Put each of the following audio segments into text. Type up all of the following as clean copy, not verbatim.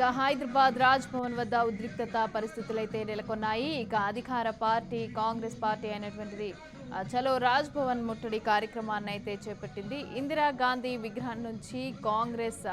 ఇక హైదరాబాద్ రాజ్ భవన్ వద్ద ఉద్రిక్తత పరిస్థితులైతే నెలకొన్నాయి. ఇక అధికార పార్టీ కాంగ్రెస్ పార్టీ అయినటువంటిది చలో రాజ్ భవన్ ముట్టడి కార్యక్రమాన్ని అయితే చేపట్టింది. ఇందిరాగాంధీ విగ్రహం నుంచి కాంగ్రెస్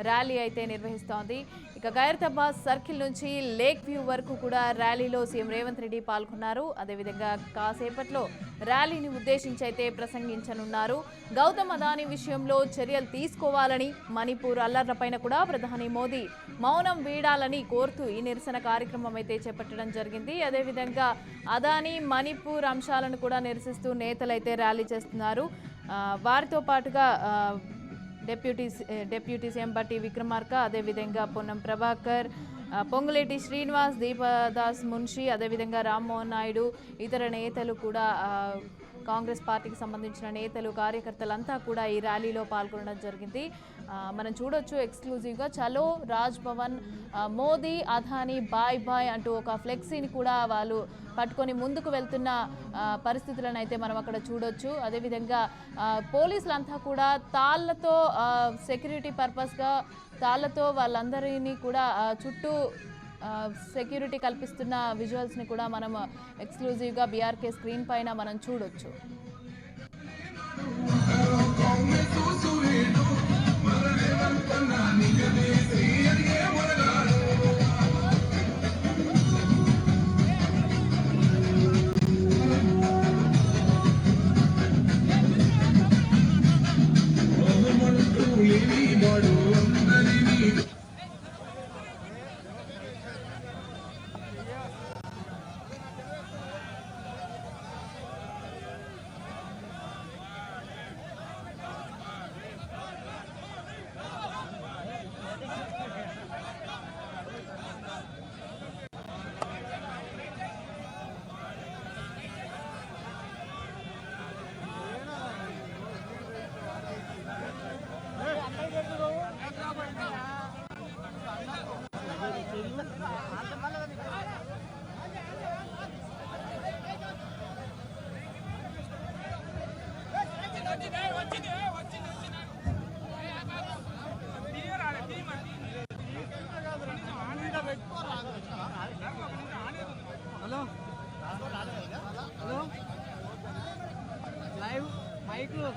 ర్యాలీ అయితే నిర్వహిస్తోంది. ఇక ఖైరతాబాద్ సర్కిల్ నుంచి లేక్ వ్యూ వరకు కూడా ర్యాలీలో సీఎం రేవంత్ రెడ్డి పాల్గొన్నారు. అదేవిధంగా కాసేపట్లో ర్యాలీని ఉద్దేశించి అయితే ప్రసంగించనున్నారు. గౌతమ్ అదానీ విషయంలో చర్యలు తీసుకోవాలని, మణిపూర్ అల్లర్లపైన కూడా ప్రధాని మోదీ మౌనం వీడాలని కోరుతూ ఈ నిరసన కార్యక్రమం అయితే చేపట్టడం జరిగింది. అదేవిధంగా అదానీ మణిపూర్ అంశాలను కూడా నిరసిస్తూ నేతలు అయితే ర్యాలీ చేస్తున్నారు. వారితో పాటుగా డిప్యూటీ సీఎం బట్టి విక్రమార్క, అదేవిధంగా పొన్నం ప్రభాకర్, పొంగులేటి శ్రీనివాస్, దీపదాస్ మున్షి, అదేవిధంగా రామ్మోహన్ నాయుడు, ఇతర నేతలు కూడా కాంగ్రెస్ పార్టీకి సంబంధించిన నేతలు కార్యకర్తలంతా కూడా ఈ ర్యాలీలో పాల్గొనడం జరిగింది. మనం చూడొచ్చు ఎక్స్క్లూజివ్గా చలో రాజ్ భవన్, మోదీ అదానీ బాయ్ బాయ్ అంటూ ఒక ఫ్లెక్సీని కూడా వాళ్ళు పట్టుకొని ముందుకు వెళ్తున్న పరిస్థితులను అయితే మనం అక్కడ చూడొచ్చు. అదేవిధంగా పోలీసులంతా కూడా తాళ్లతో సెక్యూరిటీ పర్పస్గా తాళ్లతో వాళ్ళందరినీ కూడా చుట్టూ సెక్యూరిటీ కల్పిస్తున్న విజువల్స్ని కూడా మనం ఎక్స్క్లూజివ్గా బీఆర్కే స్క్రీన్ పైన మనం చూడొచ్చు. హలో హలో లైవ్ మైక్లు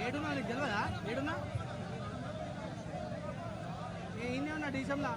ఏడున్నా నీకు తెలియదా? ఏడున్నా ఇన్నే ఉన్నా డీసెంలా